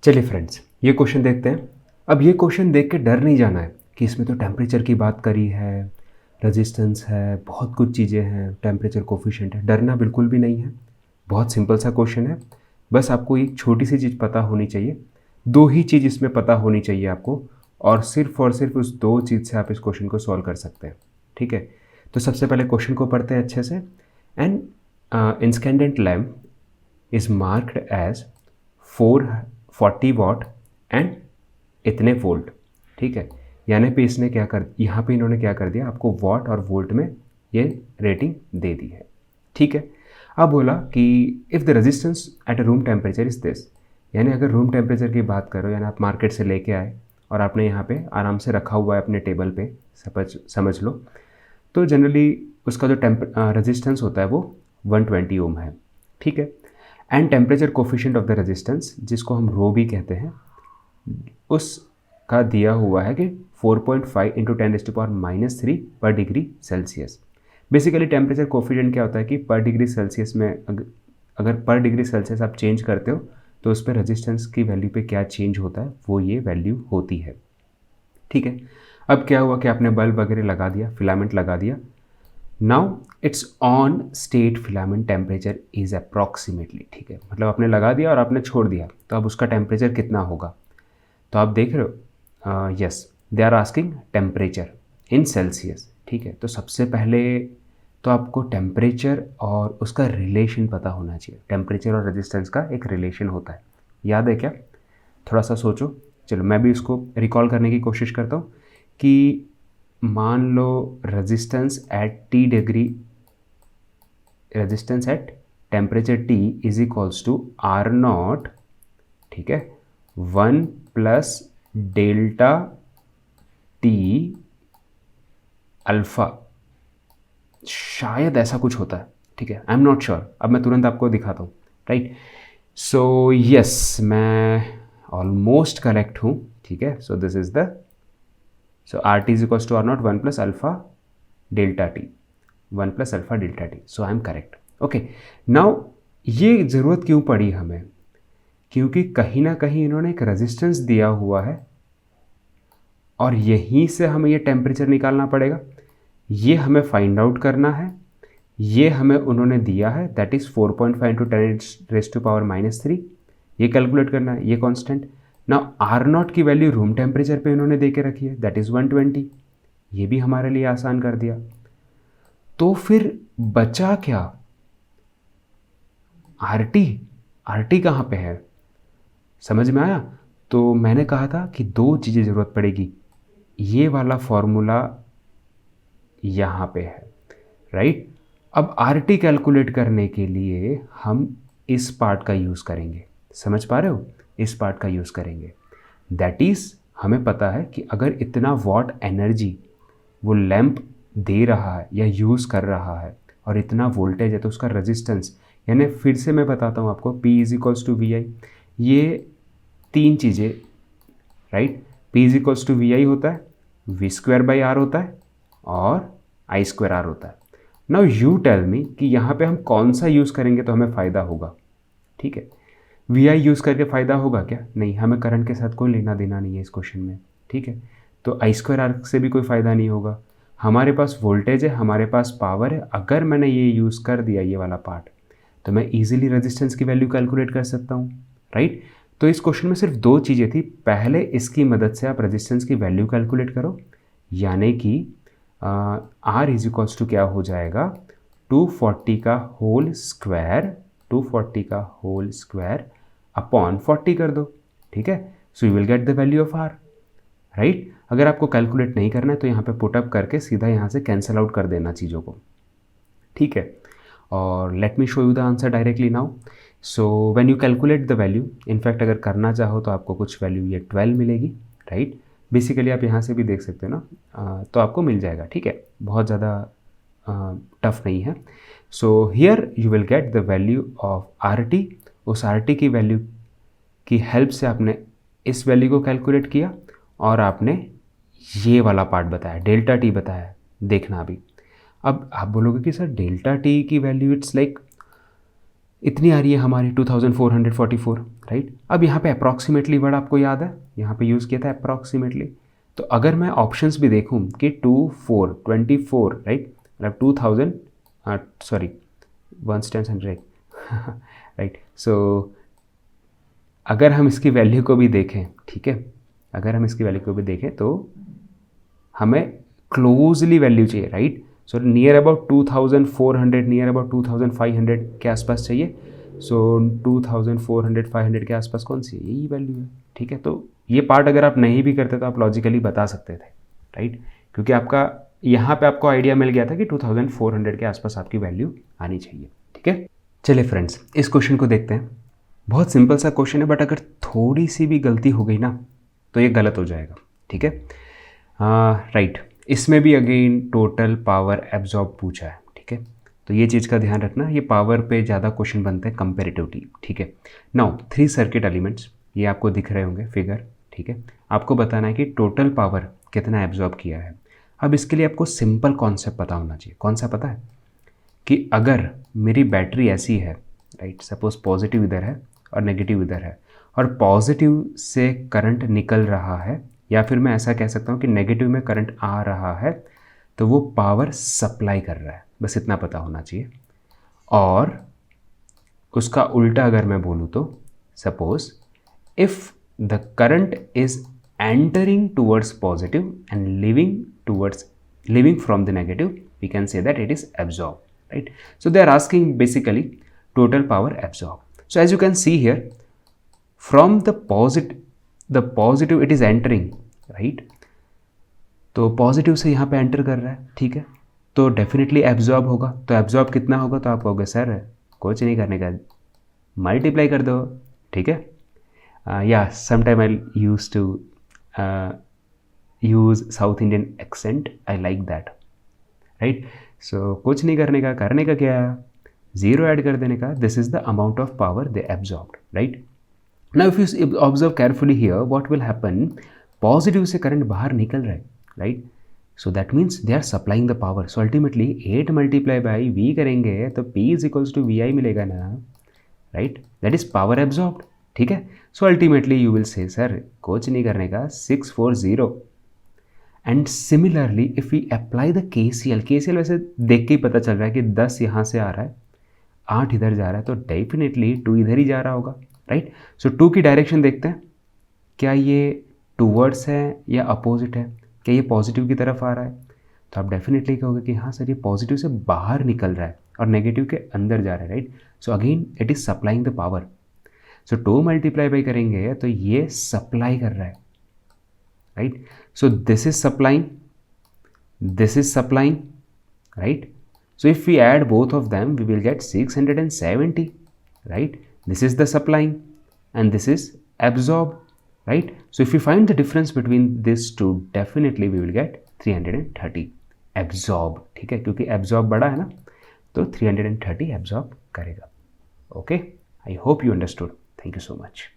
चलिए फ्रेंड्स, ये क्वेश्चन देखते हैं। अब ये क्वेश्चन देख के डर नहीं जाना है कि इसमें तो टेम्परेचर की बात करी है, रेजिस्टेंस है, बहुत कुछ चीज़ें हैं, टेम्परेचर कोफिशिएंट है। डरना बिल्कुल भी नहीं है। बहुत सिंपल सा क्वेश्चन है। बस आपको एक छोटी सी चीज़ पता होनी चाहिए। दो ही चीज़ इसमें पता होनी चाहिए आपको, और सिर्फ उस दो चीज़ से आप इस क्वेश्चन को सॉल्व कर सकते हैं। ठीक है, तो सबसे पहले क्वेश्चन को पढ़ते हैं अच्छे से। An incandescent lamp is marked as 440 watt and इतने वोल्ट। ठीक है, यानी पे इसने क्या कर, यहाँ पे इन्होंने क्या कर दिया, आपको वॉट और वोल्ट में ये रेटिंग दे दी है। ठीक है, अब बोला कि if the resistance at a room temperature is this, यानी अगर रूम टेम्परेचर की बात करो, यानी आप मार्केट से लेके आए और आपने यहाँ पे आराम से रखा हुआ है अपने टेबल पे, समझ लो, तो जनरली उसका जो रेजिस्टेंस होता है वो 120 ओम है। ठीक है, and temperature coefficient of the resistance, जिसको हम रो भी कहते हैं, उसका दिया हुआ है कि 4.5 इंटू 10⁻³ पर degree Celsius. Basically temperature coefficient क्या होता है कि पर डिग्री सेल्सियस में अगर पर डिग्री सेल्सियस आप चेंज करते हो तो उस पर रेजिस्टेंस की वैल्यू पे क्या चेंज होता है, वो ये वैल्यू होती है। ठीक है, अब क्या हुआ कि आपने बल्ब वगैरह लगा दिया, फिलामेंट लगा दिया। Now it's on state filament temperature is approximately. ठीक है, मतलब आपने लगा दिया और आपने छोड़ दिया, तो अब उसका टेम्परेचर कितना होगा, तो आप देख रहे हो, yes they are asking temperature in Celsius. ठीक है, तो सबसे पहले तो आपको टेम्परेचर और उसका रिलेशन पता होना चाहिए। टेम्परेचर और रेजिस्टेंस का एक रिलेशन होता है, याद है क्या? थोड़ा सा सोचो। चलो मैं भी उसको रिकॉल करने की कोशिश करता हूँ कि मान लो resistance at T degree, resistance at temperature T is equals to R naught. ठीक है, 1 प्लस डेल्टा टी अल्फ़ा, शायद ऐसा कुछ होता है। ठीक है, आई एम नॉट श्योर, अब मैं तुरंत आपको दिखाता हूँ। राइट, सो यस, मैं ऑलमोस्ट करेक्ट हूँ। ठीक है, so this is the, so R T is equals to R naught 1 plus alpha delta T, 1 plus alpha delta T, so I am correct. Okay, now ये ज़रूरत क्यों पड़ी हमें, क्योंकि कहीं ना कहीं इन्होंने एक रेजिस्टेंस दिया हुआ है और यहीं से हमें ये टेम्परेचर निकालना पड़ेगा। ये हमें फाइंड आउट करना है, ये हमें उन्होंने दिया है, दैट इज़ 4.5 इंटू 10⁻³ ये कैलकुलेट करना है, ये कांस्टेंट। ना आर नॉट की वैल्यू रूम टेम्परेचर पे इन्होंने दे के रखी है, दैट इज़ 120। ये भी हमारे लिए आसान कर दिया। तो फिर बचा क्या, आर टी। आर टी कहाँ पे है, समझ में आया? तो मैंने कहा था कि दो चीज़ें ज़रूरत पड़ेगी, ये वाला फॉर्मूला यहाँ पे है। राइट, अब आर टी कैलकुलेट करने के लिए हम इस पार्ट का यूज़ करेंगे, समझ पा रहे हो? इस पार्ट का यूज़ करेंगे। दैट इज़ हमें पता है कि अगर इतना वॉट एनर्जी वो लैंप दे रहा है या यूज़ कर रहा है और इतना वोल्टेज है, तो उसका रेजिस्टेंस, यानी फिर से मैं बताता हूँ आपको, P is equals to V I. ये तीन चीज़ें, right, P is equals to V I होता है, V²/R होता है और I²R होता है। नाउ यू टेल मी कि यहाँ पे हम कौन सा यूज़ करेंगे तो हमें फ़ायदा होगा। ठीक है, वी आई यूज़ करके फ़ायदा होगा क्या? नहीं, हमें करंट के साथ कोई लेना देना नहीं है इस क्वेश्चन में। ठीक है, तो I²R से भी कोई फ़ायदा नहीं होगा। हमारे पास वोल्टेज है, हमारे पास पावर है। अगर मैंने ये यूज़ कर दिया ये वाला पार्ट, तो मैं ईजिली रेजिस्टेंस की वैल्यू कैलकुलेट कर सकता हूँ। राइट, तो इस क्वेश्चन में सिर्फ दो चीज़ें थी। पहले इसकी मदद से आप रेजिस्टेंस की वैल्यू कैलकुलेट करो, यानी कि आर इज इक्वल्स टू क्या हो जाएगा, 240 का होल स्क्वायर, 240 का होल स्क्वायर अपॉन 40 कर दो। ठीक है, so you will get the value of R. Right, अगर आपको कैलकुलेट नहीं करना है तो यहाँ पे पुटअप करके सीधा यहाँ से कैंसिल आउट कर देना चीज़ों को। ठीक है, और let me show you the answer directly now. So when you calculate the value, in fact अगर करना चाहो तो आपको कुछ वैल्यू ये 12 मिलेगी। राइट, बेसिकली आप यहाँ से भी देख सकते हो ना, तो आपको मिल जाएगा। ठीक है, बहुत ज़्यादा टफ नहीं है। So here you will get the value of R T. उस आर टी की वैल्यू की हेल्प से आपने इस वैल्यू को कैलकुलेट किया और आपने ये वाला पार्ट बताया, डेल्टा टी बताया। देखना अभी, अब आप बोलोगे कि सर डेल्टा टी की वैल्यू इट्स लाइक इतनी आ रही है हमारी 2444, राइट। अब यहाँ पे अप्रॉक्सीमेटली वर्ड आपको याद है, यहाँ पे यूज़ किया था अप्रॉक्सीमेटली। तो अगर मैं ऑप्शंस भी देखूँ कि 24 राइट, मतलब 2000 सॉरी 1/100 राइट। सो अगर हम इसकी वैल्यू को भी देखें, ठीक है, अगर हम इसकी वैल्यू को भी देखें तो हमें क्लोजली वैल्यू चाहिए, right. So near about 2400, near about 2500 के आसपास चाहिए। सो 2400 500 के आसपास कौन सी है, यही वैल्यू है, ठीक है। तो ये पार्ट अगर आप नहीं भी करते तो आप लॉजिकली बता सकते थे, राइट, क्योंकि आपका यहाँ पे आपको आइडिया मिल गया था कि 2400 के आसपास आपकी वैल्यू आनी चाहिए, ठीक है। चलिए फ्रेंड्स, इस क्वेश्चन को देखते हैं। बहुत सिंपल सा क्वेश्चन है, बट अगर थोड़ी सी भी गलती हो गई ना तो ये गलत हो जाएगा, ठीक है। राइट, इसमें भी अगेन टोटल पावर एब्जॉर्ब पूछा है, ठीक है। तो ये चीज़ का ध्यान रखना, ये पावर पे ज़्यादा क्वेश्चन बनते हैं कंपेरेटिवली, ठीक है। नाउ 3 सर्किट एलिमेंट्स, ये आपको दिख रहे होंगे फिगर, ठीक है। आपको बताना है कि टोटल पावर कितना एब्जॉर्ब किया है। अब इसके लिए आपको सिंपल कॉन्सेप्ट पता होना चाहिए। कौन सा पता है कि अगर मेरी बैटरी ऐसी है, राइट, सपोज पॉजिटिव इधर है और नेगेटिव इधर है, और पॉजिटिव से करंट निकल रहा है, या फिर मैं ऐसा कह सकता हूँ कि नेगेटिव में करंट आ रहा है, तो वो पावर सप्लाई कर रहा है, बस इतना पता होना चाहिए। और उसका उल्टा अगर मैं बोलूँ तो suppose if the current is entering towards positive and leaving from the negative, we can say that it is absorb, right? So they are asking basically total power absorbed. So as you can see here, from the positive it is entering, right? तो positive से यहाँ पे enter कर रहा है, ठीक है, तो डेफिनेटली एब्जॉर्ब होगा। तो एब्जॉर्ब कितना होगा, तो आप कहोगे सर कुछ नहीं करने का, मल्टीप्लाई कर दो, ठीक है। या sometime I use to use south Indian accent, I like that, right. So कुछ नहीं करने का, करने का क्या है, ज़ीरो ऐड कर देने का। This is the amount of power they absorbed, right. Now if you observe carefully here, what will happen, positive से करंट बाहर निकल रहा है, right. So that means they are supplying the power. So ultimately 8 multiply by V करेंगे तो P is equals to VI मिलेगा ना, right, that is power absorbed, ठीक है। So ultimately you will say sir कुछ नहीं करने का, 640। And similarly if we apply the KCL वैसे देख के ही पता चल रहा है कि 10 यहाँ से आ रहा है, 8 इधर जा रहा है, तो डेफिनेटली 2 इधर ही जा रहा होगा, राइट। सो 2 की डायरेक्शन देखते हैं, क्या ये टूवर्ड्स है या अपोजिट है, क्या ये पॉजिटिव की तरफ आ रहा है, तो आप डेफिनेटली कहोगे कि हाँ सर ये पॉजिटिव से बाहर निकल रहा है और नेगेटिव के अंदर जा रहा है, right. So again it is supplying the power. So 2 multiply by करेंगे तो ये सप्लाई कर रहा है, right? So this is supplying, right? So if we add both of them, we will get 670, right? This is the supplying and this is absorb, right? So if we find the difference between these two, definitely we will get 330 absorb, ठीक है, क्योंकि absorb बड़ा है ना, तो 330 absorb करेगा। Okay, I hope you understood. Thank you so much.